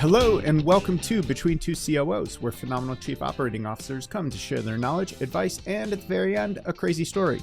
Hello and welcome to Between Two COOs, where phenomenal chief operating officers come to share their knowledge, advice, and at the very end, a crazy story.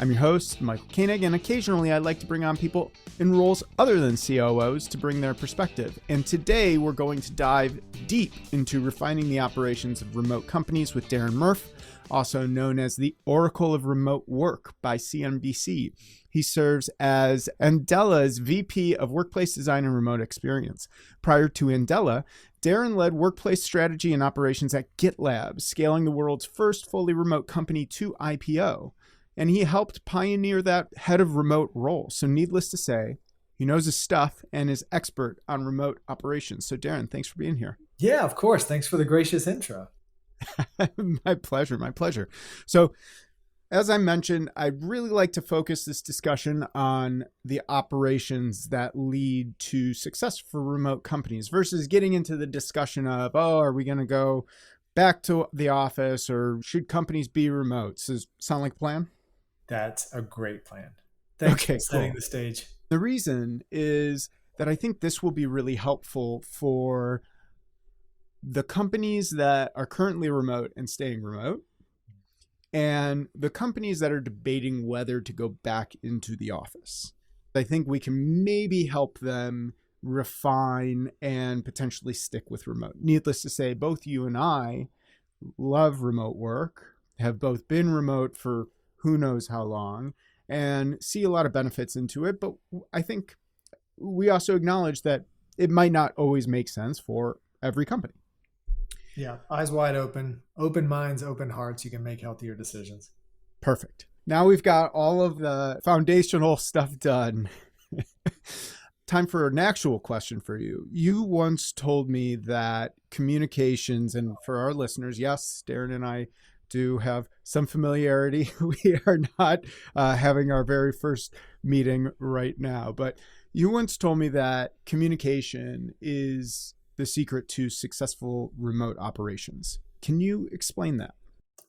I'm your host, Michael Koenig, and occasionally I like to bring on people in roles other than COOs to bring their perspective. And today we're going to dive deep into refining the operations of remote companies with Daren Murph, also known as the Oracle of Remote Work by CNBC. He serves as Andela's VP of Workplace Design and Remote Experience. Prior to Andela, Darren led workplace strategy and operations at Gitlab, scaling the world's first fully remote company to IPO. And he helped pioneer that head of remote role. So needless to say, he knows his stuff and is expert on remote operations. So Darren, thanks for being here. Yeah, of course. Thanks for the gracious intro. My pleasure. So as I mentioned, I'd really like to focus this discussion on the operations that lead to success for remote companies versus getting into the discussion of, are we going to go back to the office or should companies be remote? Does it sound like a plan? That's a great plan. Thanks for setting the stage. The reason is that I think this will be really helpful for the companies that are currently remote and staying remote, and the companies that are debating whether to go back into the office. I think we can maybe help them refine and potentially stick with remote. Needless to say, both you and I love remote work, have both been remote for who knows how long, and see a lot of benefits into it. But I think we also acknowledge that it might not always make sense for every company. Yeah, eyes wide open, open minds, open hearts. You can make healthier decisions. Perfect. Now we've got all of the foundational stuff done. Time for an actual question for you. You once told me that communications, and for our listeners, yes, Darren and I do have some familiarity. We are not having our very first meeting right now, but you once told me that communication is the secret to successful remote operations. Can you explain that?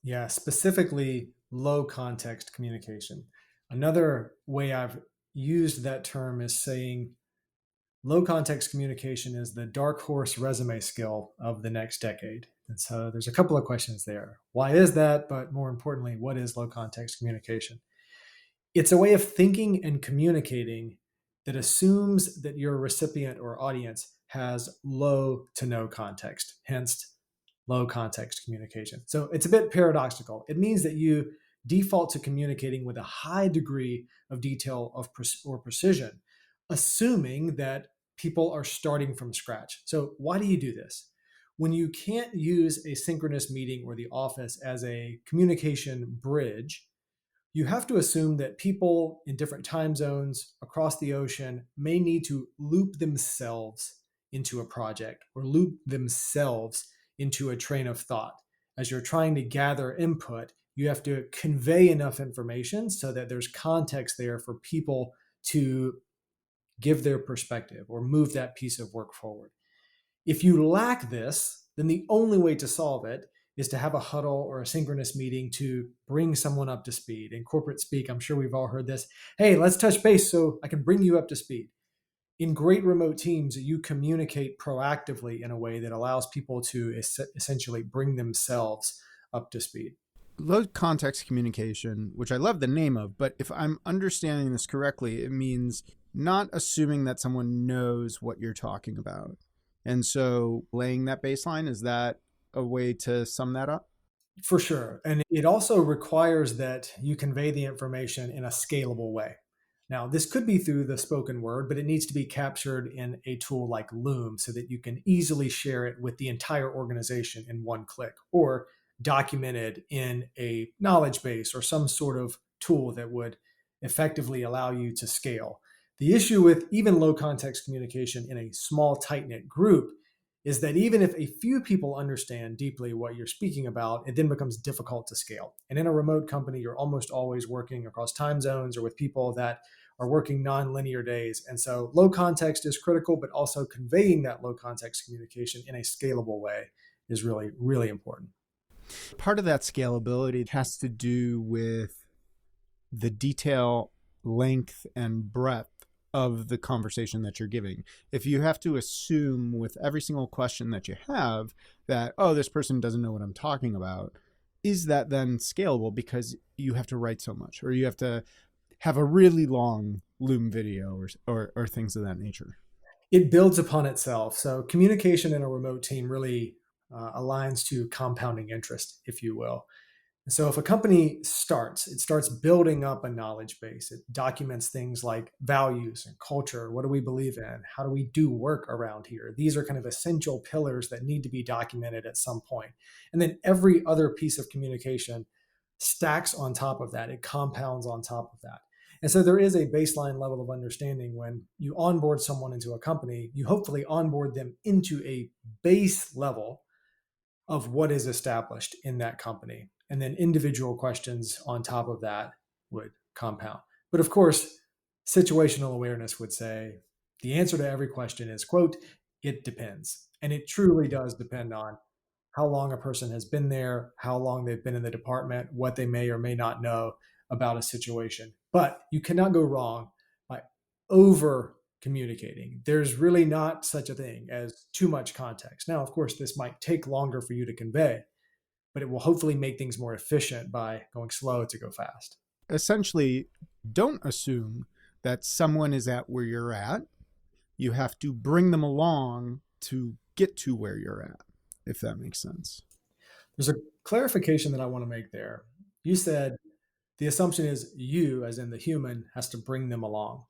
Yeah, specifically low context communication. Another way I've used that term is saying low context communication is the dark horse resume skill of the next decade. And so there's a couple of questions there. Why is that? But more importantly, what is low context communication? It's a way of thinking and communicating that assumes that your recipient or audience has low to no context, hence low context communication. So it's a bit paradoxical. It means that you default to communicating with a high degree of detail or precision, assuming that people are starting from scratch. So why do you do this? When you can't use a synchronous meeting or the office as a communication bridge, you have to assume that people in different time zones across the ocean may need to loop themselves into a project or loop themselves into a train of thought. As you're trying to gather input, you have to convey enough information so that there's context there for people to give their perspective or move that piece of work forward. If you lack this, then the only way to solve it is to have a huddle or a synchronous meeting to bring someone up to speed. In corporate speak, I'm sure we've all heard this. Hey, let's touch base so I can bring you up to speed. In great remote teams, you communicate proactively in a way that allows people to essentially bring themselves up to speed. Low context communication, which I love the name of, but if I'm understanding this correctly, it means not assuming that someone knows what you're talking about. And so laying that baseline, is that a way to sum that up? For sure. And it also requires that you convey the information in a scalable way. Now, this could be through the spoken word, but it needs to be captured in a tool like Loom so that you can easily share it with the entire organization in one click, or documented in a knowledge base or some sort of tool that would effectively allow you to scale. The issue with even low context communication in a small, tight-knit group is that even if a few people understand deeply what you're speaking about, it then becomes difficult to scale. And in a remote company, you're almost always working across time zones or with people that are working non-linear days. And so low context is critical, but also conveying that low context communication in a scalable way is really, really important. Part of that scalability has to do with the detail, length, and breadth of the conversation that you're giving. If you have to assume with every single question that you have that, oh, this person doesn't know what I'm talking about, is that then scalable because you have to write so much, or you have to have a really long Loom video or things of that nature? It builds upon itself. So communication in a remote team really aligns to compounding interest, if you will. And so if a company it starts building up a knowledge base. It documents things like values and culture. What do we believe in? How do we do work around here? These are kind of essential pillars that need to be documented at some point. And then every other piece of communication stacks on top of that. It compounds on top of that. And so there is a baseline level of understanding when you onboard someone into a company, you hopefully onboard them into a base level of what is established in that company. And then individual questions on top of that would compound. But of course, situational awareness would say the answer to every question is, quote, it depends. And it truly does depend on how long a person has been there, how long they've been in the department, what they may or may not know about a situation. But you cannot go wrong by over communicating. There's really not such a thing as too much context. Now, of course, this might take longer for you to convey, but it will hopefully make things more efficient by going slow to go fast. Essentially, don't assume that someone is at where you're at. You have to bring them along to get to where you're at, if that makes sense. There's a clarification that I want to make there. You said the assumption is you, as in the human, has to bring them along.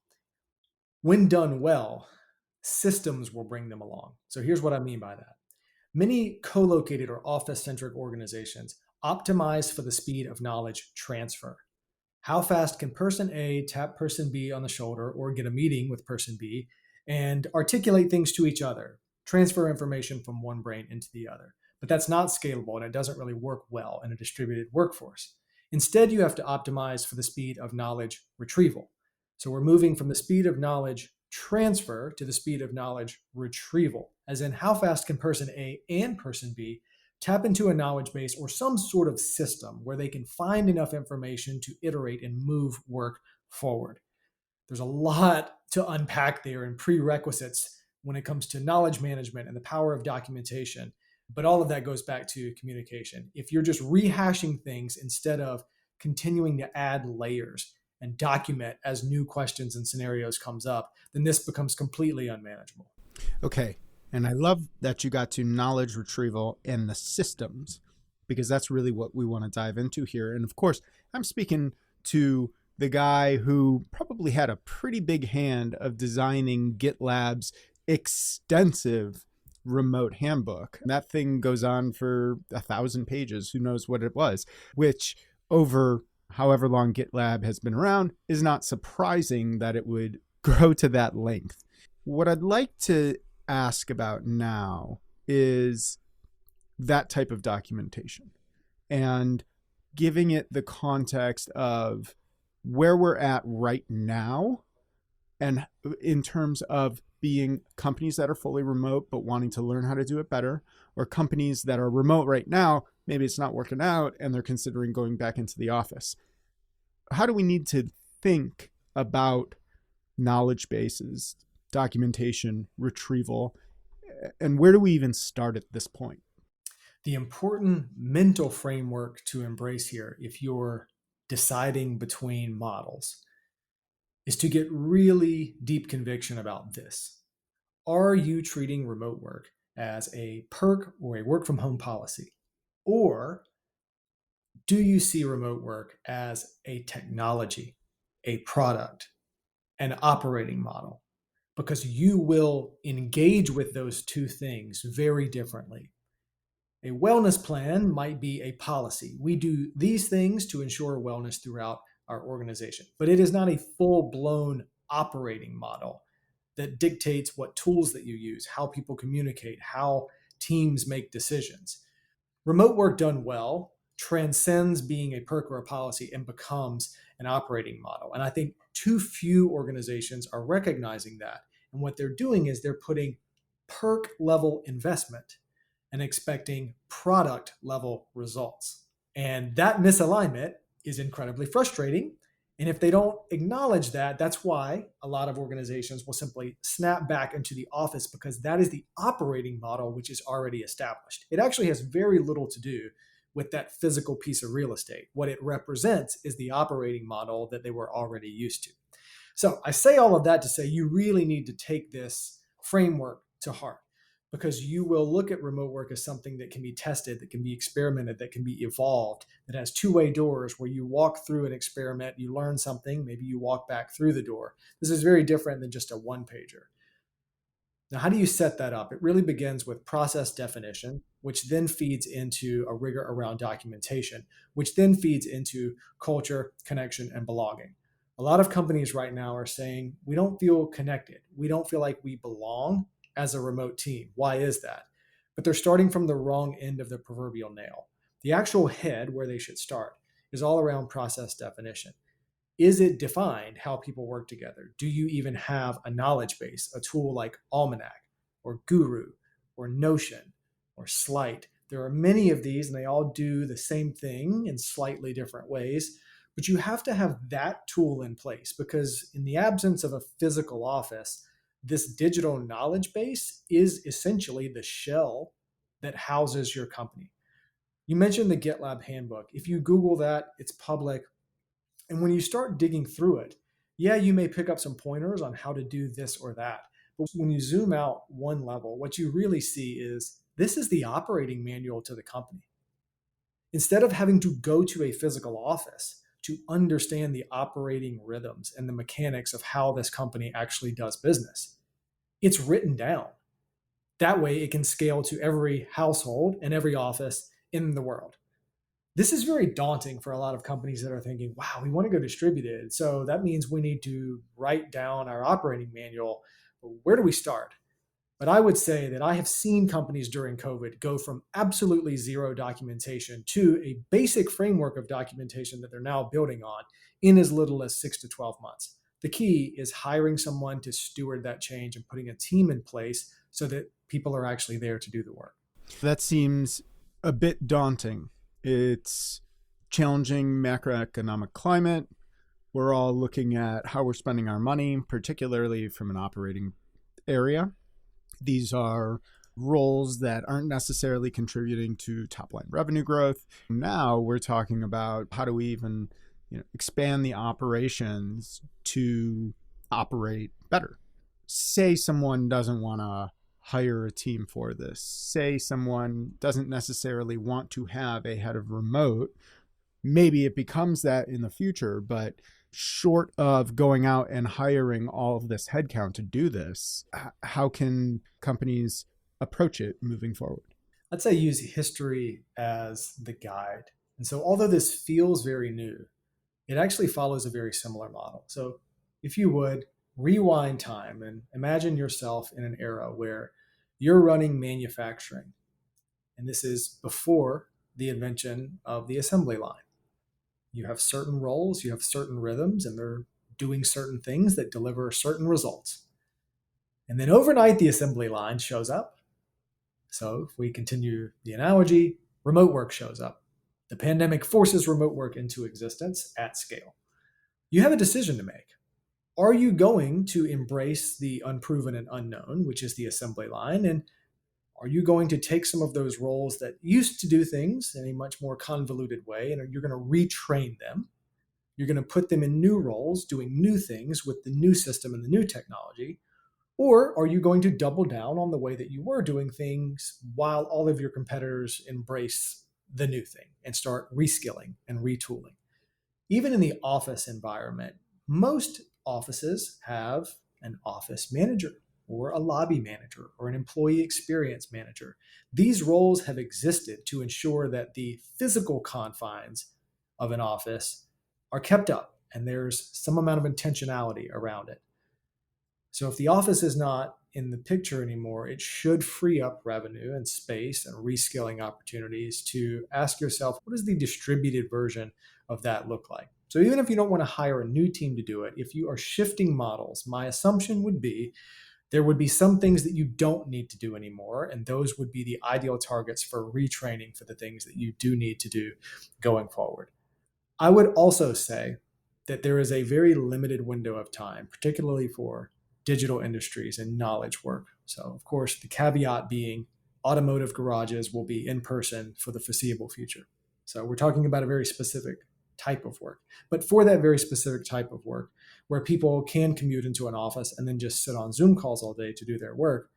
When done well, systems will bring them along. So here's what I mean by that. Many co-located or office-centric organizations optimize for the speed of knowledge transfer. How fast can person A tap person B on the shoulder or get a meeting with person B and articulate things to each other, transfer information from one brain into the other? But that's not scalable and it doesn't really work well in a distributed workforce. Instead, you have to optimize for the speed of knowledge retrieval. So we're moving from the speed of knowledge transfer to the speed of knowledge retrieval, as in how fast can person A and person B tap into a knowledge base or some sort of system where they can find enough information to iterate and move work forward. There's a lot to unpack there in prerequisites when it comes to knowledge management and the power of documentation. But all of that goes back to communication. If you're just rehashing things instead of continuing to add layers and document as new questions and scenarios comes up, then this becomes completely unmanageable. Okay. And I love that you got to knowledge retrieval and the systems, because that's really what we want to dive into here. And of course, I'm speaking to the guy who probably had a pretty big hand of designing Gitlab's extensive remote handbook. That thing goes on for 1,000 pages. Who knows what it was, which over however long Gitlab has been around is not surprising that it would grow to that length. What I'd like to ask about now is that type of documentation and giving it the context of where we're at right now, and in terms of being companies that are fully remote but wanting to learn how to do it better, or companies that are remote right now, maybe it's not working out and they're considering going back into the office. How do we need to think about knowledge bases, documentation, retrieval, and where do we even start at this point? The important mental framework to embrace here, if you're deciding between models, is to get really deep conviction about this. Are you treating remote work as a perk or a work from home policy? Or do you see remote work as a technology, a product, an operating model? Because you will engage with those two things very differently. A wellness plan might be a policy. We do these things to ensure wellness throughout our organization, but it is not a full-blown operating model that dictates what tools that you use, how people communicate, how teams make decisions. Remote work done well transcends being a perk or a policy and becomes an operating model. And I think too few organizations are recognizing that. And what they're doing is they're putting perk level investment and expecting product level results. And that misalignment is incredibly frustrating And if they don't acknowledge that, that's why a lot of organizations will simply snap back into the office, because that is the operating model which is already established. It actually has very little to do with that physical piece of real estate. What it represents is the operating model that they were already used to. So I say all of that to say you really need to take this framework to heart, because you will look at remote work as something that can be tested, that can be experimented, that can be evolved, that has two-way doors where you walk through an experiment, you learn something, maybe you walk back through the door. This is very different than just a one-pager. Now, how do you set that up? It really begins with process definition, which then feeds into a rigor around documentation, which then feeds into culture, connection, and belonging. A lot of companies right now are saying, we don't feel connected. We don't feel like we belong as a remote team. Why is that? But they're starting from the wrong end of the proverbial nail. The actual head, where they should start, is all around process definition. Is it defined how people work together? Do you even have a knowledge base, a tool like Almanac or Guru or Notion or Slight? There are many of these, and they all do the same thing in slightly different ways. But you have to have that tool in place, because in the absence of a physical office, this digital knowledge base is essentially the shell that houses your company. You mentioned the Gitlab handbook. If you Google that, it's public. And when you start digging through it, yeah, you may pick up some pointers on how to do this or that. But when you zoom out one level, what you really see is this is the operating manual to the company. Instead of having to go to a physical office to understand the operating rhythms and the mechanics of how this company actually does business, it's written down. That way it can scale to every household and every office in the world. This is very daunting for a lot of companies that are thinking, wow, we want to go distributed. So that means we need to write down our operating manual. But where do we start? But I would say that I have seen companies during COVID go from absolutely zero documentation to a basic framework of documentation that they're now building on in as little as 6 to 12 months. The key is hiring someone to steward that change and putting a team in place so that people are actually there to do the work. That seems a bit daunting. It's challenging macroeconomic climate. We're all looking at how we're spending our money, particularly from an operating area. These are roles that aren't necessarily contributing to top line revenue growth. Now we're talking about how do we even expand the operations to operate better. Say someone doesn't want to hire a team for this. Say someone doesn't necessarily want to have a head of remote. Maybe it becomes that in the future, but short of going out and hiring all of this headcount to do this, how can companies approach it moving forward? I'd say use history as the guide. And so although this feels very new, it actually follows a very similar model. So if you would rewind time and imagine yourself in an era where you're running manufacturing, and this is before the invention of the assembly line. You have certain roles, you have certain rhythms, and they're doing certain things that deliver certain results. And then overnight, the assembly line shows up. So if we continue the analogy, remote work shows up. The pandemic forces remote work into existence at scale. You have a decision to make. Are you going to embrace the unproven and unknown, which is the assembly line? And are you going to take some of those roles that used to do things in a much more convoluted way, and you're going to retrain them? You're going to put them in new roles, doing new things with the new system and the new technology? Or are you going to double down on the way that you were doing things while all of your competitors embrace the new thing and start reskilling and retooling? Even in the office environment, most offices have an office manager or a lobby manager or an employee experience manager. These roles have existed to ensure that the physical confines of an office are kept up and there's some amount of intentionality around it. So if the office is not in the picture anymore, it should free up revenue and space and reskilling opportunities to ask yourself, what does the distributed version of that look like? So even if you don't want to hire a new team to do it, if you are shifting models, my assumption would be there would be some things that you don't need to do anymore, and those would be the ideal targets for retraining for the things that you do need to do going forward. I would also say that there is a very limited window of time, particularly for digital industries and knowledge work. So, of course, the caveat being automotive garages will be in person for the foreseeable future. So, we're talking about a very specific type of work. But for that very specific type of work, where people can commute into an office and then just sit on Zoom calls all day to do their work,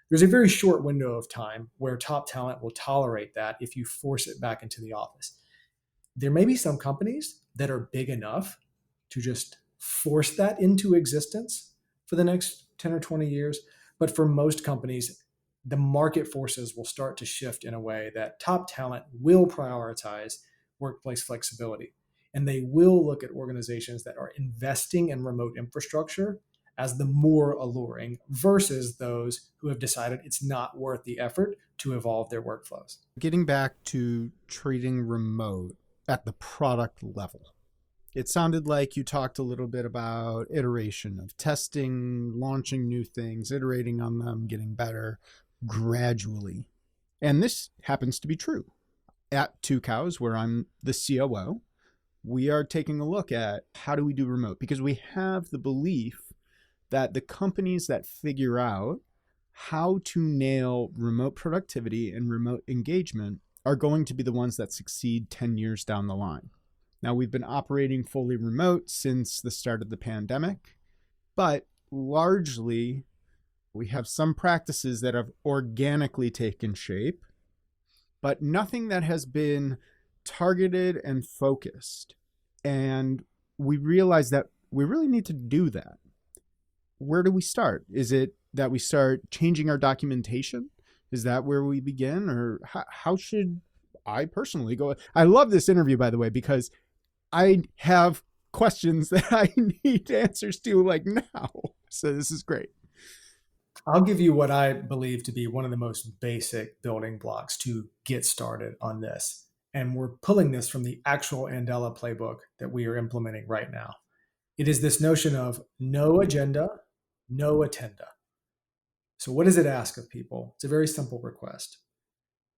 there's a very short window of time where top talent will tolerate that if you force it back into the office. There may be some companies that are big enough to just force that into existence for the next 10 or 20 years. But for most companies, the market forces will start to shift in a way that top talent will prioritize workplace flexibility. And they will look at organizations that are investing in remote infrastructure as the more alluring versus those who have decided it's not worth the effort to evolve their workflows. Getting back to treating remote at the product level, it sounded like you talked a little bit about iteration of testing, launching new things, iterating on them, getting better gradually. And this happens to be true. At Two Cows, where I'm the COO, we are taking a look at how do we do remote, because we have the belief that the companies that figure out how to nail remote productivity and remote engagement are going to be the ones that succeed 10 years down the line. Now, we've been operating fully remote since the start of the pandemic, but largely we have some practices that have organically taken shape, but nothing that has been targeted and focused. And we realize that we really need to do that. Where do we start? Is it that we start changing our documentation? Is that where we begin? Or how should I personally go? I love this interview, by the way, because I have questions that I need answers to like now. So this is great. I'll give you what I believe to be one of the most basic building blocks to get started on this. And we're pulling this from the actual Andela playbook that we are implementing right now. It is this notion of no agenda, no attenda. So what does it ask of people? It's a very simple request.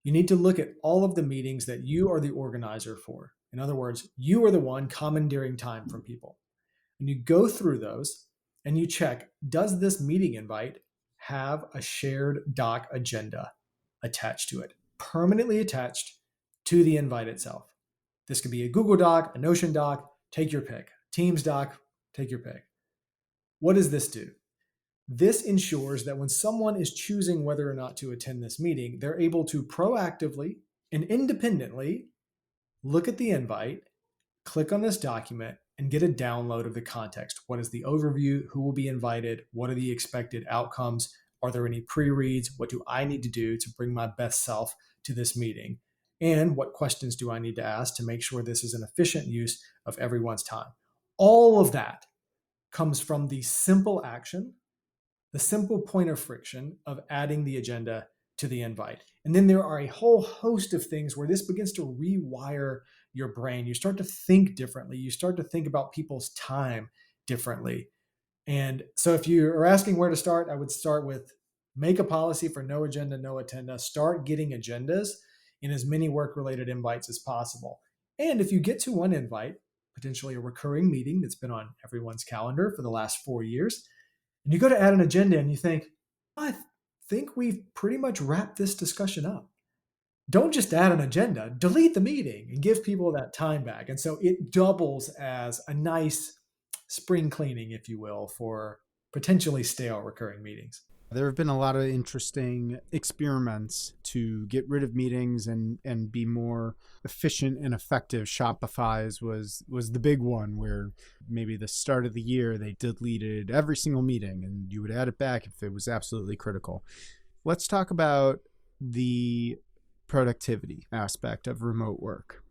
You need to look at all of the meetings that you are the organizer for. In other words, you are the one commandeering time from people. And you go through those and you check, does this meeting invite have a shared doc agenda attached to it, permanently attached to the invite itself? This could be a Google Doc, a Notion doc, take your pick. Teams doc, take your pick. What does this do? This ensures that when someone is choosing whether or not to attend this meeting, they're able to proactively and independently look at the invite, click on this document, and get a download of the context. What is the overview? Who will be invited? What are the expected outcomes? Are there any pre-reads? What do I need to do to bring my best self to this meeting? And what questions do I need to ask to make sure this is an efficient use of everyone's time? All of that comes from the simple action, the simple point of friction of adding the agenda to the invite. And then there are a whole host of things where this begins to rewire your brain. You start to think differently. You start to think about people's time differently. And so if you are asking where to start, I would start with make a policy for no agenda, no attenda. Start getting agendas in as many work-related invites as possible. And if you get to one invite, potentially a recurring meeting that's been on everyone's calendar for the last 4 years, and you go to add an agenda and you think, I think we've pretty much wrapped this discussion up. Don't just add an agenda, delete the meeting and give people that time back. And so it doubles as a nice spring cleaning, if you will, for potentially stale recurring meetings. There have been a lot of interesting experiments to get rid of meetings and be more efficient and effective. Shopify's was the big one, where maybe the start of the year they deleted every single meeting and you would add it back if it was absolutely critical. Let's talk about the productivity aspect of remote work.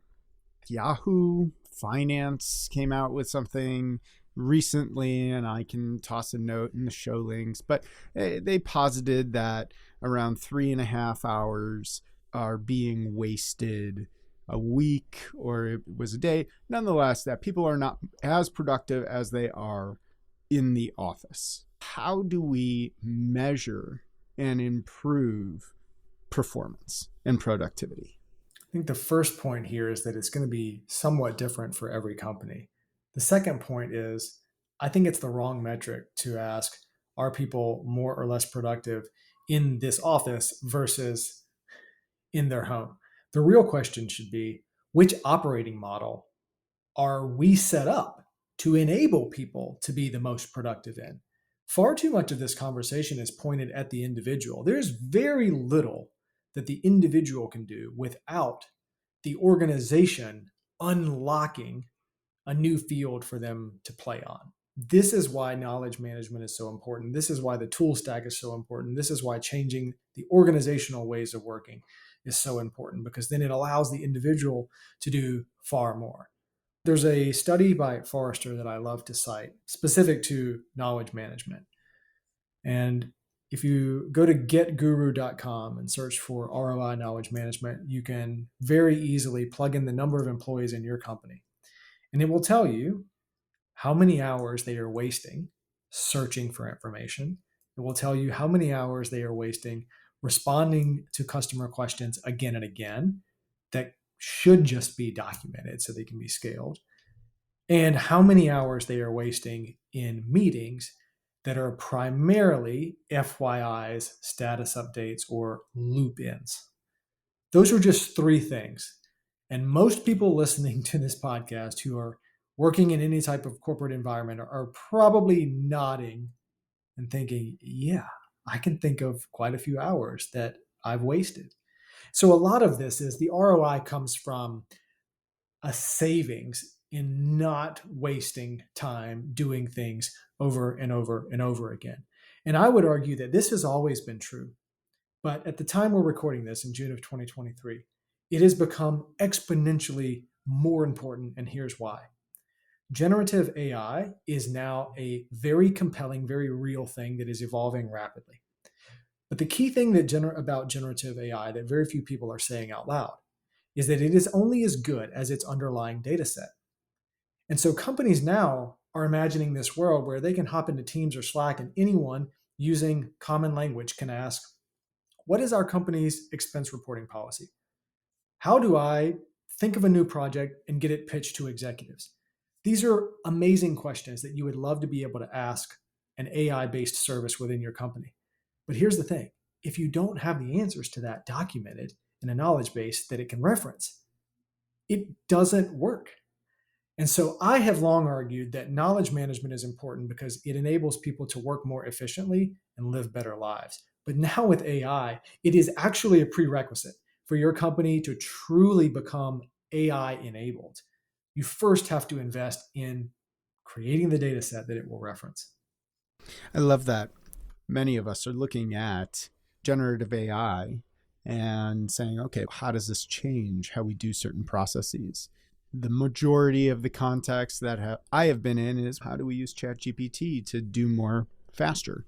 Yahoo Finance came out with something recently, and I can toss a note in the show links, but they posited that around 3.5 hours are being wasted a week, or it was a day. Nonetheless, that people are not as productive as they are in the office. How do we measure and improve performance and productivity? I think the first point here is that it's going to be somewhat different for every company. The second point is I think it's the wrong metric to ask, are people more or less productive in this office versus in their home? The real question should be, which operating model are we set up to enable people to be the most productive in? Far too much of this conversation is pointed at the individual. There's very little that the individual can do without the organization unlocking a new field for them to play on. This is why knowledge management is so important. This is why the tool stack is so important. This is why changing the organizational ways of working is so important, because then it allows the individual to do far more. There's a study by Forrester that I love to cite specific to knowledge management. And if you go to getguru.com and search for ROI knowledge management, you can very easily plug in the number of employees in your company. And it will tell you how many hours they are wasting searching for information. It will tell you how many hours they are wasting responding to customer questions again and again that should just be documented so they can be scaled, and how many hours they are wasting in meetings that are primarily FYIs, status updates, or loop ins. Those are just three things. And most people listening to this podcast who are working in any type of corporate environment are probably nodding and thinking, yeah, I can think of quite a few hours that I've wasted. So a lot of this is the ROI comes from a savings in not wasting time doing things over and over and over again. And I would argue that this has always been true. But at the time we're recording this in June of 2023, it has become exponentially more important. And here's why. Generative AI is now a very compelling, very real thing that is evolving rapidly. But the key thing about generative AI that very few people are saying out loud is that it is only as good as its underlying data set. And so companies now are imagining this world where they can hop into Teams or Slack and anyone using common language can ask, what is our company's expense reporting policy? How do I think of a new project and get it pitched to executives? These are amazing questions that you would love to be able to ask an AI-based service within your company. But here's the thing. If you don't have the answers to that documented in a knowledge base that it can reference, it doesn't work. And so I have long argued that knowledge management is important because it enables people to work more efficiently and live better lives. But now with AI, it is actually a prerequisite for your company to truly become AI enabled. You first have to invest in creating the data set that it will reference. I love that. Many of us are looking at generative AI and saying, okay, how does this change how we do certain processes? The majority of the context that I have been in is how do we use ChatGPT to do more faster?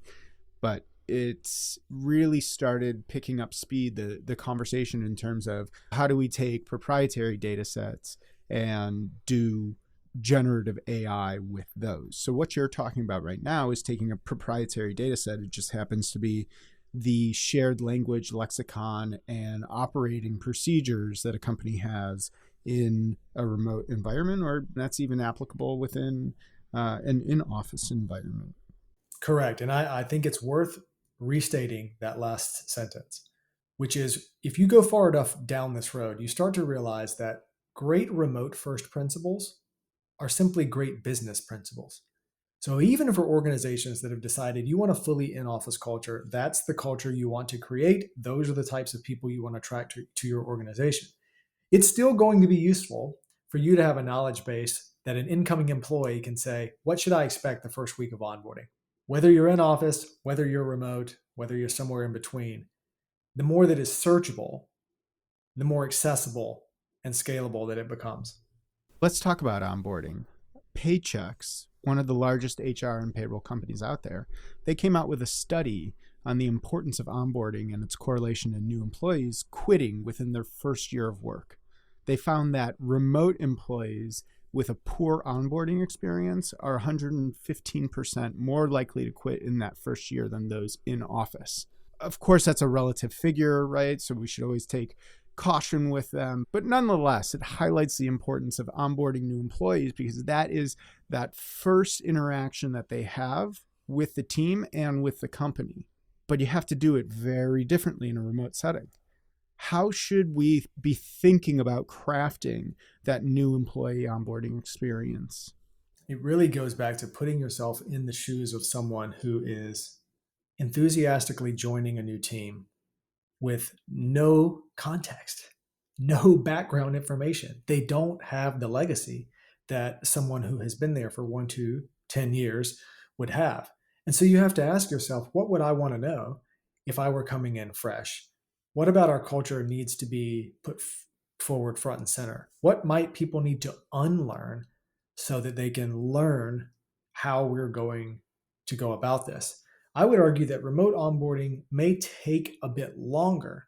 But it's really started picking up speed, the conversation in terms of how do we take proprietary data sets and do generative AI with those. So what you're talking about right now is taking a proprietary data set. It just happens to be the shared language lexicon and operating procedures that a company has in a remote environment, or that's even applicable within an in-office environment. Correct. And I think it's worth restating that last sentence, which is if you go far enough down this road, you start to realize that great remote first principles are simply great business principles. So even for organizations that have decided you want a fully in-office culture, that's the culture you want to create. Those are the types of people you want to attract to your organization. It's still going to be useful for you to have a knowledge base that an incoming employee can say, what should I expect the first week of onboarding? Whether you're in office, whether you're remote, whether you're somewhere in between, the more that is searchable, the more accessible and scalable that it becomes. Let's talk about onboarding. Paychex, one of the largest HR and payroll companies out there, they came out with a study on the importance of onboarding and its correlation to new employees quitting within their first year of work. They found that remote employees with a poor onboarding experience are 115% more likely to quit in that first year than those in office. Of course, that's a relative figure, right? So we should always take caution with them. But nonetheless, it highlights the importance of onboarding new employees because that is that first interaction that they have with the team and with the company. But you have to do it very differently in a remote setting. How should we be thinking about crafting that new employee onboarding experience? It really goes back to putting yourself in the shoes of someone who is enthusiastically joining a new team with no context, no background information. They don't have the legacy that someone who has been there for 1, 2, 10 years would have. And so you have to ask yourself, what would I want to know if I were coming in fresh? What about our culture needs to be put forward front and center? What might people need to unlearn so that they can learn how we're going to go about this? I would argue that remote onboarding may take a bit longer,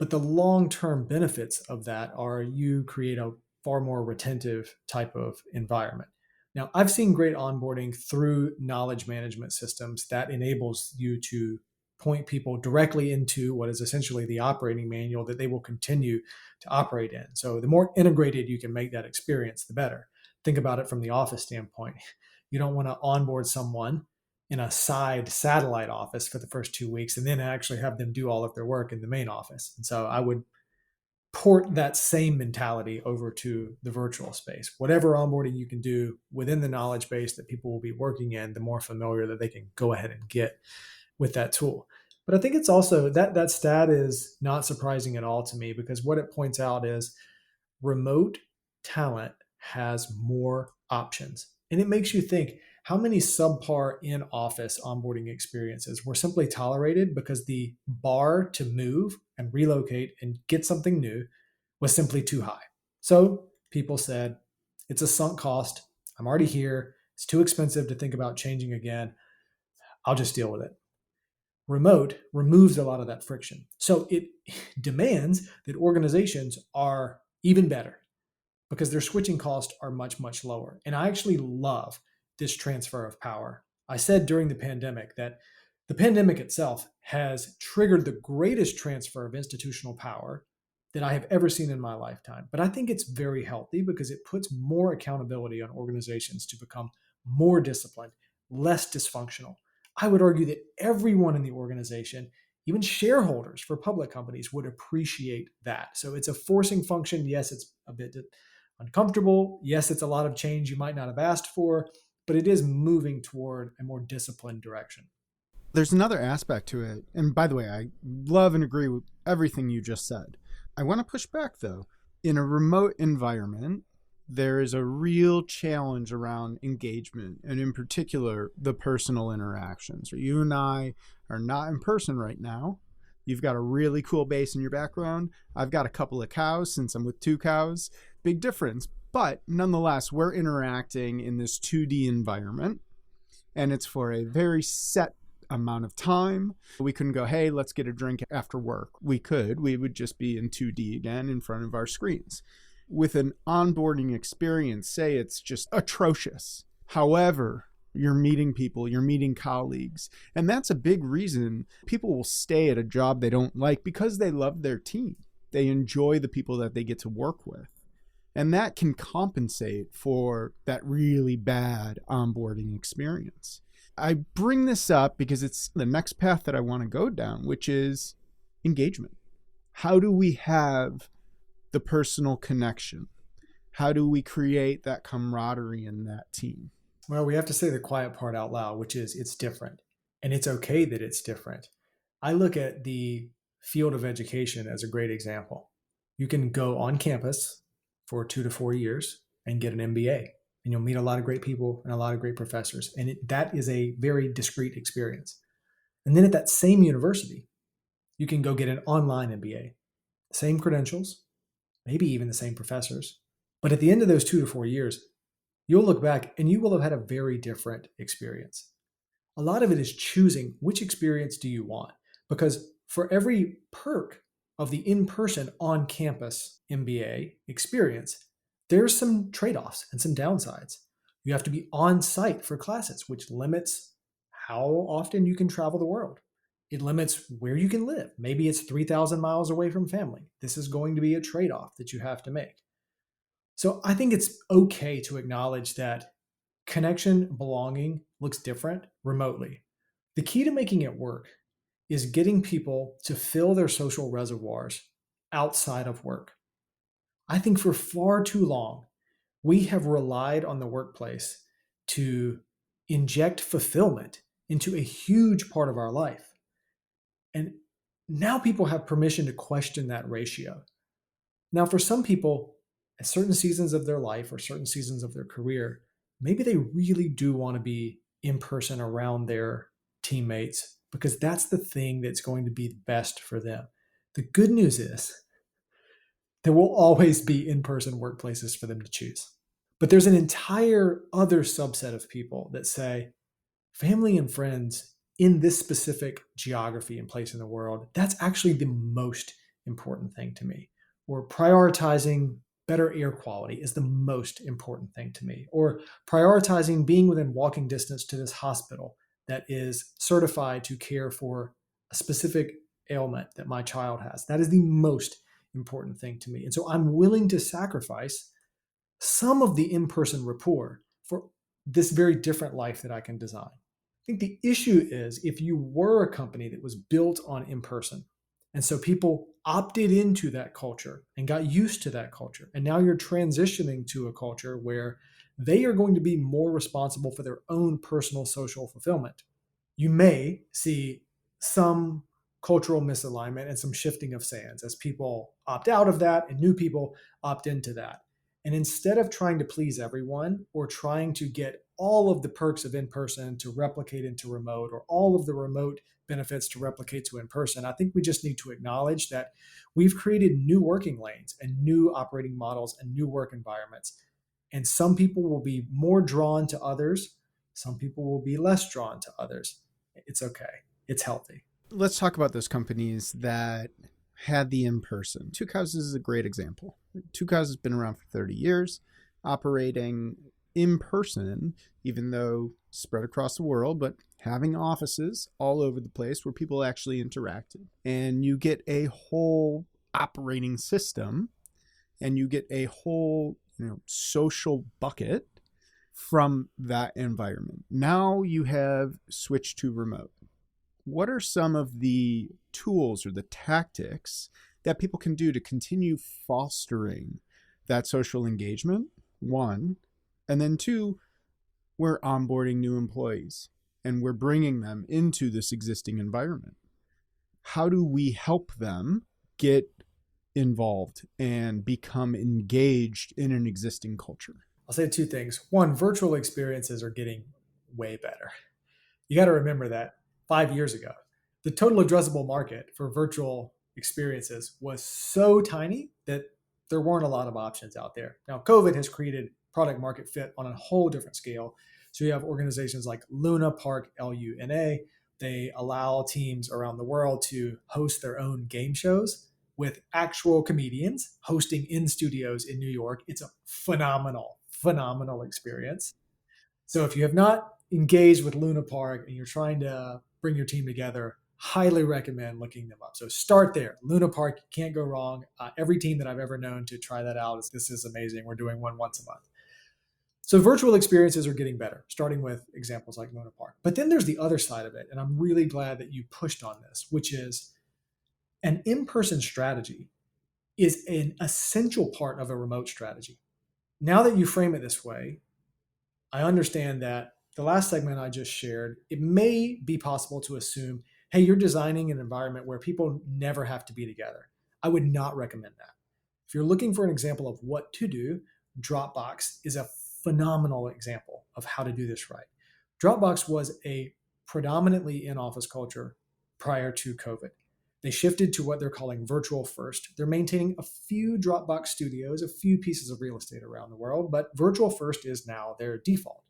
but the long-term benefits of that are you create a far more retentive type of environment. Now, I've seen great onboarding through knowledge management systems that enables you to point people directly into what is essentially the operating manual that they will continue to operate in. So the more integrated you can make that experience, the better. Think about it from the office standpoint. You don't want to onboard someone in a side satellite office for the first 2 weeks and then actually have them do all of their work in the main office. And so I would port that same mentality over to the virtual space. Whatever onboarding you can do within the knowledge base that people will be working in, the more familiar that they can go ahead and get with that tool. But I think it's also that stat is not surprising at all to me, because what it points out is remote talent has more options. And it makes you think, how many subpar in-office onboarding experiences were simply tolerated because the bar to move and relocate and get something new was simply too high? So people said, it's a sunk cost. I'm already here. It's too expensive to think about changing again. I'll just deal with it. Remote removes a lot of that friction. So it demands that organizations are even better because their switching costs are much, much lower. And I actually love this transfer of power. I said during the pandemic that the pandemic itself has triggered the greatest transfer of institutional power that I have ever seen in my lifetime. But I think it's very healthy because it puts more accountability on organizations to become more disciplined, less dysfunctional. I would argue that everyone in the organization, even shareholders for public companies, would appreciate that. So it's a forcing function. Yes, it's a bit uncomfortable. Yes, it's a lot of change you might not have asked for, but it is moving toward a more disciplined direction. There's another aspect to it. And by the way, I love and agree with everything you just said. I want to push back, though. In a remote environment, there is a real challenge around engagement, and in particular, the personal interactions. You and I are not in person right now. You've got a really cool base in your background. I've got a couple of cows since I'm with 2 cows. Big difference. But nonetheless, we're interacting in this 2D environment, and it's for a very set amount of time. We couldn't go, hey, let's get a drink after work. We could. We would just be in 2D again in front of our screens. With an onboarding experience, say it's just atrocious. However, you're meeting people, you're meeting colleagues. And that's a big reason people will stay at a job they don't like, because they love their team. They enjoy the people that they get to work with. And that can compensate for that really bad onboarding experience. I bring this up because it's the next path that I want to go down, which is engagement. How do we have the personal connection? How do we create that camaraderie in that team? Well, we have to say the quiet part out loud, which is it's different. And it's okay that it's different. I look at the field of education as a great example. You can go on campus for 2 to 4 years and get an MBA, and you'll meet a lot of great people and a lot of great professors. And that is a very discrete experience. And then at that same university, you can go get an online MBA, same credentials, maybe even the same professors. But at the end of those 2 to 4 years, you'll look back and you will have had a very different experience. A lot of it is choosing which experience do you want, because for every perk of the in-person on-campus MBA experience, there's some trade-offs and some downsides. You have to be on site for classes, which limits how often you can travel the world. It limits where you can live. Maybe it's 3,000 miles away from family. This is going to be a trade off that you have to make. So I think it's okay to acknowledge that connection, belonging looks different remotely. The key to making it work is getting people to fill their social reservoirs outside of work. I think for far too long, we have relied on the workplace to inject fulfillment into a huge part of our life. And now people have permission to question that ratio. Now, for some people, at certain seasons of their life or certain seasons of their career, maybe they really do want to be in person around their teammates because that's the thing that's going to be best for them. The good news is there will always be in person workplaces for them to choose. But there's an entire other subset of people that say, family and friends in this specific geography and place in the world, that's actually the most important thing to me. Or prioritizing better air quality is the most important thing to me. Or prioritizing being within walking distance to this hospital that is certified to care for a specific ailment that my child has. That is the most important thing to me. And so I'm willing to sacrifice some of the in-person rapport for this very different life that I can design. I think the issue is if you were a company that was built on in-person, and so people opted into that culture and got used to that culture, and now you're transitioning to a culture where they are going to be more responsible for their own personal social fulfillment. You may see some cultural misalignment and some shifting of sands as people opt out of that and new people opt into that. And instead of trying to please everyone or trying to get all of the perks of in-person to replicate into remote or all of the remote benefits to replicate to in-person, I think we just need to acknowledge that we've created new working lanes and new operating models and new work environments. And some people will be more drawn to others. Some people will be less drawn to others. It's okay. It's healthy. Let's talk about those companies that had the in-person. Two Cows is a great example. Two Cows has been around for 30 years, operating in person, even though spread across the world, but having offices all over the place where people actually interacted. And you get a whole operating system and you get a whole, social bucket from that environment. Now you have switched to remote. What are some of the tools or the tactics that people can do to continue fostering that social engagement? One, and then two, we're onboarding new employees and we're bringing them into this existing environment. How do we help them get involved and become engaged in an existing culture? I'll say two things. One, virtual experiences are getting way better. You got to remember that 5 years ago, the total addressable market for virtual experiences was so tiny that there weren't a lot of options out there. Now, COVID has created product market fit on a whole different scale. So you have organizations like Luna Park, LUNA. They allow teams around the world to host their own game shows with actual comedians hosting in studios in New York. It's a phenomenal experience. So if you have not engaged with Luna Park and you're trying to bring your team together, highly recommend looking them up. So start there. Luna Park, you can't go wrong. Every team that I've ever known to try that out, this is amazing. We're doing one once a month. So virtual experiences are getting better, starting with examples like Luna Park. But then there's the other side of it, and I'm really glad that you pushed on this, which is an in-person strategy is an essential part of a remote strategy. Now that you frame it this way, I understand that the last segment I just shared, it may be possible to assume, hey, you're designing an environment where people never have to be together. I would not recommend that. If you're looking for an example of what to do, Dropbox is a phenomenal example of how to do this right. Dropbox was a predominantly in-office culture prior to COVID. They shifted to what they're calling virtual first. They're maintaining a few Dropbox studios, a few pieces of real estate around the world, but virtual first is now their default.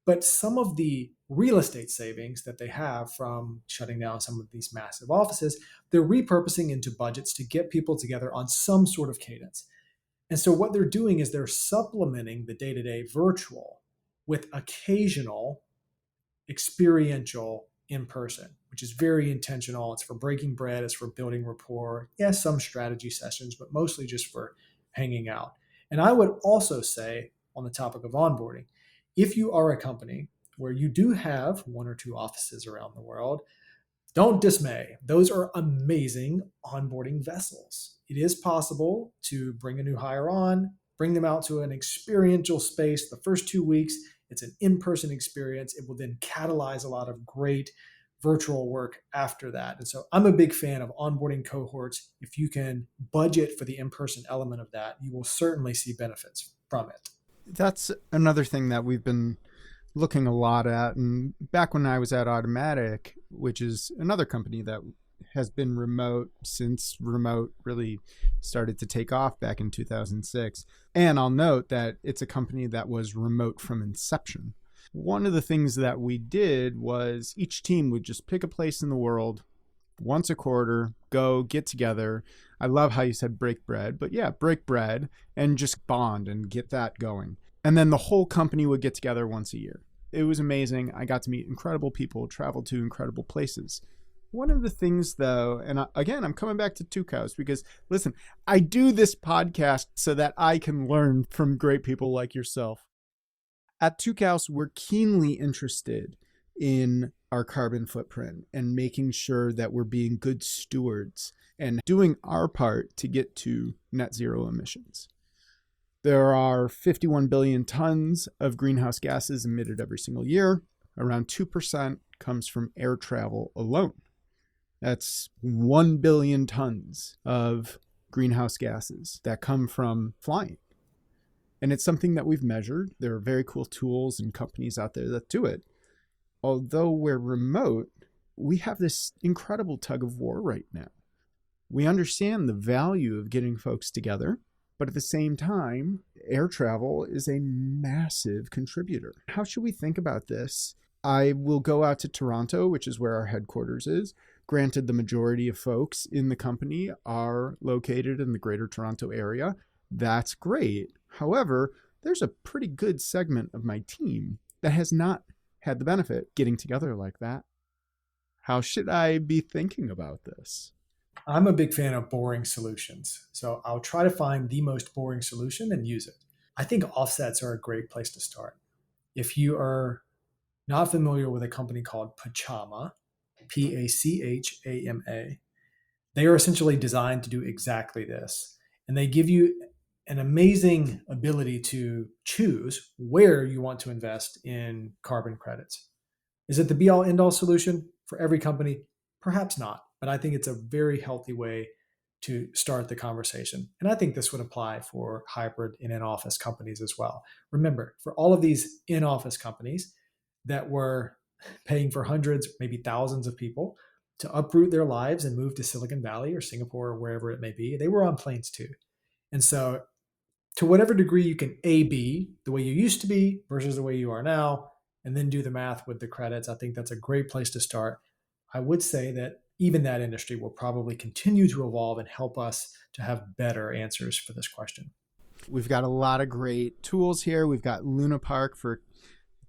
But some of the real estate savings that they have from shutting down some of these massive offices, they're repurposing into budgets to get people together on some sort of cadence. And so what they're doing is they're supplementing the day-to-day virtual with occasional experiential in person, which is very intentional. It's for breaking bread, it's for building rapport. Yes, some strategy sessions, but mostly just for hanging out. And I would also say, on the topic of onboarding, if you are a company where you do have one or two offices around the world, don't dismay. Those are amazing onboarding vessels. It is possible to bring a new hire on, bring them out to an experiential space. The first 2 weeks, it's an in-person experience. It will then catalyze a lot of great virtual work after that. And so I'm a big fan of onboarding cohorts. If you can budget for the in-person element of that, you will certainly see benefits from it. That's another thing that we've been looking a lot at. And back when I was at Automatic, which is another company that has been remote since remote really started to take off back in 2006. And I'll note that it's a company that was remote from inception. One of the things that we did was each team would just pick a place in the world once a quarter, go get together. I love how you said break bread, but yeah, break bread and just bond and get that going. And then the whole company would get together once a year. It was amazing. I got to meet incredible people, travel to incredible places. One of the things though, and again, I'm coming back to Two Cows because listen, I do this podcast so that I can learn from great people like yourself. At Two Cows, we're keenly interested in our carbon footprint and making sure that we're being good stewards and doing our part to get to net zero emissions. There are 51 billion tons of greenhouse gases emitted every single year. Around 2% comes from air travel alone. That's 1 billion tons of greenhouse gases that come from flying. And it's something that we've measured. There are very cool tools and companies out there that do it. Although we're remote, we have this incredible tug of war right now. We understand the value of getting folks together, but at the same time, air travel is a massive contributor. How should we think about this? I will go out to Toronto, which is where our headquarters is. Granted, the majority of folks in the company are located in the Greater Toronto area. That's great. However, there's a pretty good segment of my team that has not had the benefit getting together like that. How should I be thinking about this? I'm a big fan of boring solutions. So I'll try to find the most boring solution and use it. I think offsets are a great place to start. If you are not familiar with a company called Pachama, Pachama, they are essentially designed to do exactly this. And they give you an amazing ability to choose where you want to invest in carbon credits. Is it the be all end all solution for every company? Perhaps not, but I think it's a very healthy way to start the conversation. And I think this would apply for hybrid and in-office companies as well. Remember, for all of these in-office companies that were paying for hundreds, maybe thousands of people to uproot their lives and move to Silicon Valley or Singapore or wherever it may be, they were on planes too. And so to whatever degree you can be the way you used to be versus the way you are now, and then do the math with the credits, I think that's a great place to start. I would say that even that industry will probably continue to evolve and help us to have better answers for this question. We've got a lot of great tools here. We've got Luna Park for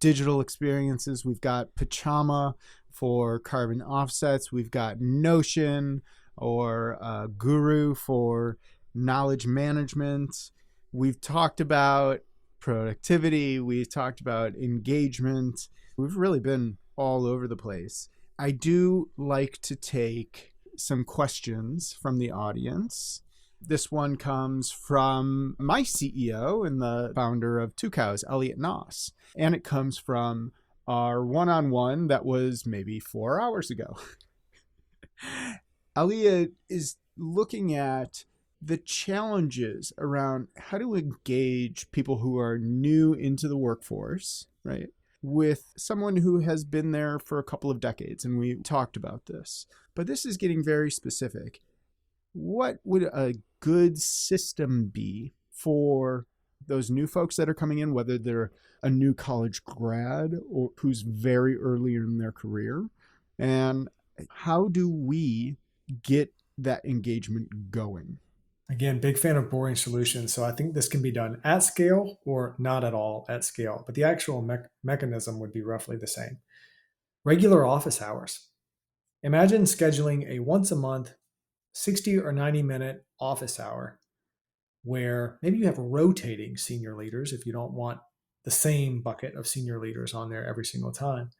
digital experiences. We've got Pachama for carbon offsets. We've got Notion or Guru for knowledge management. We've talked about productivity. We've talked about engagement. We've really been all over the place. I do like to take some questions from the audience. This one comes from my CEO and the founder of Two Cows, Elliot Noss. And it comes from our one-on-one that was maybe 4 hours ago. Elliot is looking at the challenges around how to engage people who are new into the workforce, right, with someone who has been there for a couple of decades. And we talked about this, but this is getting very specific. What would a good system be for those new folks that are coming in, whether they're a new college grad or who's very early in their career? And how do we get that engagement going? Again, big fan of boring solutions. So I think this can be done at scale or not at all at scale, but the actual mechanism would be roughly the same. Regular office hours. Imagine scheduling a once a month 60 or 90-minute office hour where maybe you have rotating senior leaders if you don't want the same bucket of senior leaders on there every single time.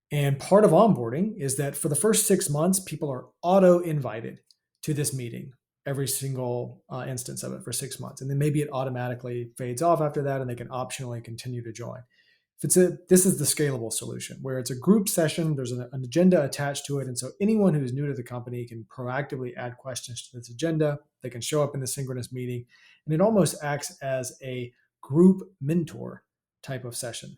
And part of onboarding is that for the first 6 months, people are auto invited to this meeting, every single instance of it for 6 months. And then maybe it automatically fades off after that and they can optionally continue to join. This is the scalable solution where it's a group session, there's an agenda attached to it. And so anyone who's new to the company can proactively add questions to this agenda. They can show up in the synchronous meeting, and it almost acts as a group mentor type of session.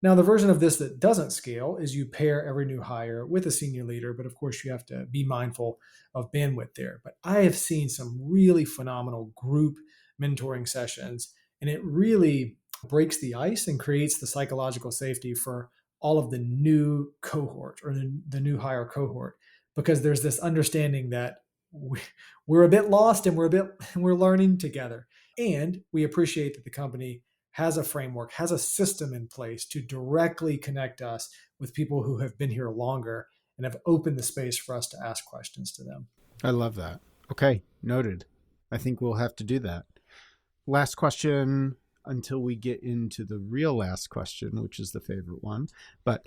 Now, the version of this that doesn't scale is you pair every new hire with a senior leader, but of course you have to be mindful of bandwidth there. But I have seen some really phenomenal group mentoring sessions, and it really breaks the ice and creates the psychological safety for all of the new cohort or the new hire cohort, because there's this understanding that we're a bit lost and we're learning together. And we appreciate that the company has a framework, has a system in place to directly connect us with people who have been here longer and have opened the space for us to ask questions to them. I love that. Okay, noted. I think we'll have to do that. Last question until we get into the real last question, which is the favorite one. But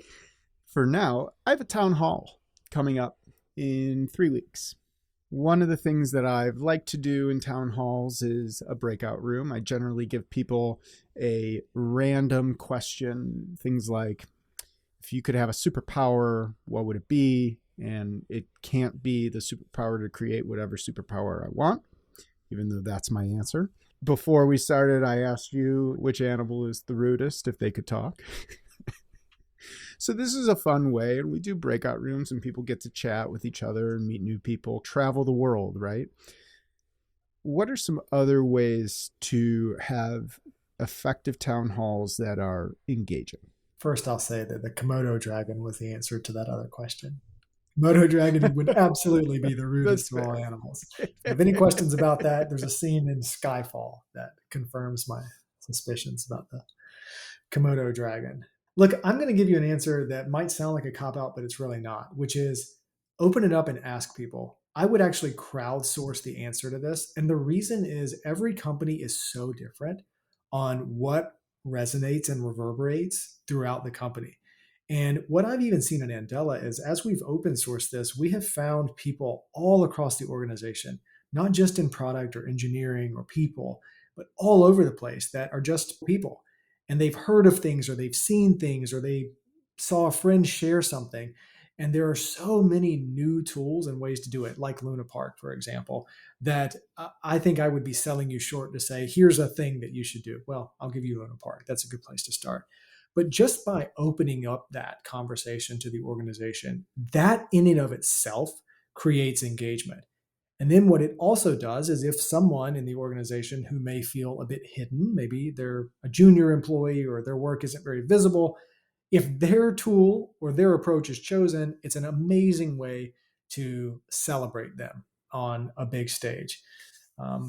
for now, I have a town hall coming up in 3 weeks. One of the things that I've liked to do in town halls is a breakout room. I generally give people a random question, things like, if you could have a superpower, what would it be? And it can't be the superpower to create whatever superpower I want, even though that's my answer. Before we started, I asked you which animal is the rudest, if they could talk. So this is a fun way, and we do breakout rooms and people get to chat with each other and meet new people, travel the world, right? What are some other ways to have effective town halls that are engaging? First, I'll say that the Komodo dragon was the answer to that other question. Komodo dragon would absolutely be the rudest of all animals. If you have any questions about that, there's a scene in Skyfall that confirms my suspicions about the Komodo dragon. Look, I'm going to give you an answer that might sound like a cop-out, but it's really not, which is open it up and ask people. I would actually crowdsource the answer to this. And the reason is every company is so different on what resonates and reverberates throughout the company. And what I've even seen in Andela is as we've open sourced this, we have found people all across the organization, not just in product or engineering or people, but all over the place that are just people. And they've heard of things or they've seen things or they saw a friend share something. And there are so many new tools and ways to do it, like Luna Park, for example, that I think I would be selling you short to say, here's a thing that you should do. Well, I'll give you Luna Park. That's a good place to start. But just by opening up that conversation to the organization, that in and of itself creates engagement. And then what it also does is if someone in the organization who may feel a bit hidden, maybe they're a junior employee or their work isn't very visible, if their tool or their approach is chosen, it's an amazing way to celebrate them on a big stage.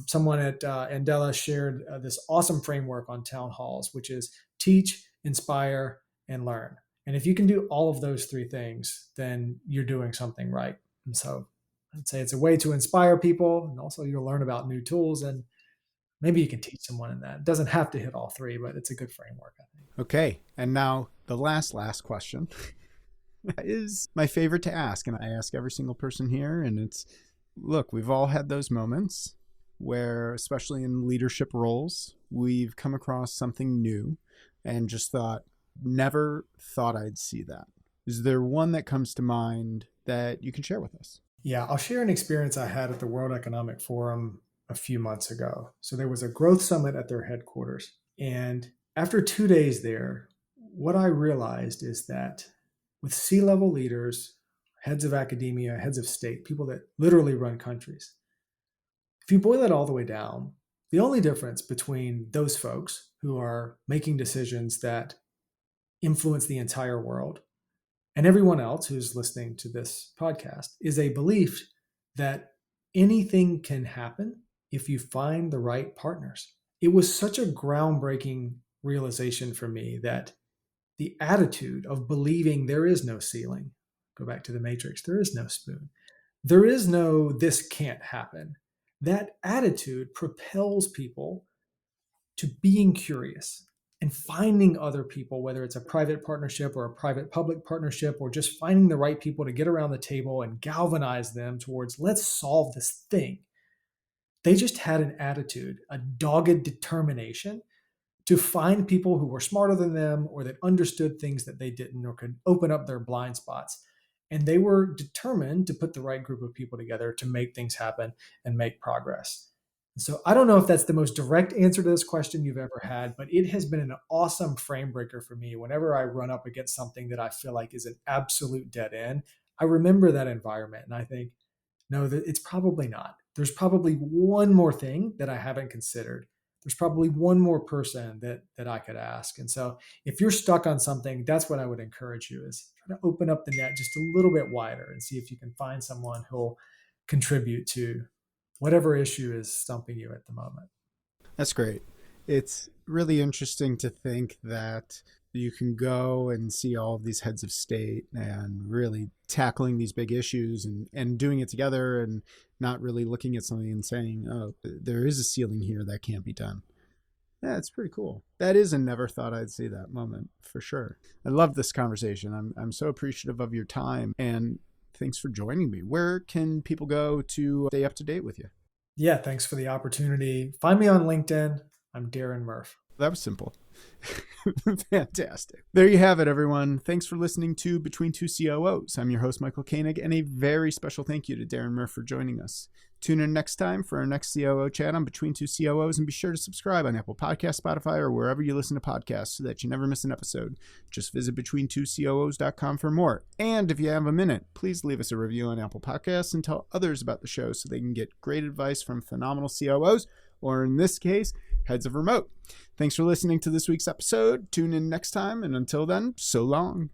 Someone at Andela shared this awesome framework on town halls, which is teach, inspire, and learn. And if you can do all of those three things, then you're doing something right. And so I'd say it's a way to inspire people, and also you'll learn about new tools, and maybe you can teach someone in that. It doesn't have to hit all three, but it's a good framework, I think. Okay, and now the last question is my favorite to ask, and I ask every single person here, and it's, look, we've all had those moments where, especially in leadership roles, we've come across something new and just thought, never thought I'd see that. Is there one that comes to mind that you can share with us? Yeah, I'll share an experience I had at the World Economic Forum a few months ago. So there was a growth summit at their headquarters. And after 2 days there, what I realized is that with C-level leaders, heads of academia, heads of state, people that literally run countries, if you boil it all the way down, the only difference between those folks who are making decisions that influence the entire world and everyone else who's listening to this podcast is a belief that anything can happen if you find the right partners. It was such a groundbreaking realization for me that the attitude of believing there is no ceiling. Go back to the Matrix. There is no spoon. There is no, this can't happen. That attitude propels people to being curious and finding other people, whether it's a private partnership or a private public partnership, or just finding the right people to get around the table and galvanize them towards, let's solve this thing. They just had an attitude, a dogged determination to find people who were smarter than them or that understood things that they didn't or could open up their blind spots. And they were determined to put the right group of people together to make things happen and make progress. So I don't know if that's the most direct answer to this question you've ever had, but it has been an awesome frame breaker for me. Whenever I run up against something that I feel like is an absolute dead end, I remember that environment and I think, no, it's probably not. There's probably one more thing that I haven't considered. There's probably one more person that I could ask. And so if you're stuck on something, that's what I would encourage you is try to open up the net just a little bit wider and see if you can find someone who'll contribute to whatever issue is stumping you at the moment. That's great. It's really interesting to think that you can go and see all of these heads of state and really tackling these big issues and doing it together and not really looking at something and saying, oh, there is a ceiling here that can't be done. Yeah, it's pretty cool. That is a never thought I'd see that moment for sure. I love this conversation. I'm so appreciative of your time and thanks for joining me. Where can people go to stay up to date with you? Yeah, thanks for the opportunity. Find me on LinkedIn. I'm Daren Murph. That was simple. Fantastic. There you have it, everyone. Thanks for listening to Between Two COOs. I'm your host, Michael Koenig, and a very special thank you to Daren Murph for joining us. Tune in next time for our next COO chat on Between Two COOs, and be sure to subscribe on Apple Podcasts, Spotify, or wherever you listen to podcasts so that you never miss an episode. Just visit between2coos.com for more. And if you have a minute, please leave us a review on Apple Podcasts and tell others about the show so they can get great advice from phenomenal COOs, or in this case, heads of remote. Thanks for listening to this week's episode. Tune in next time, and until then, so long.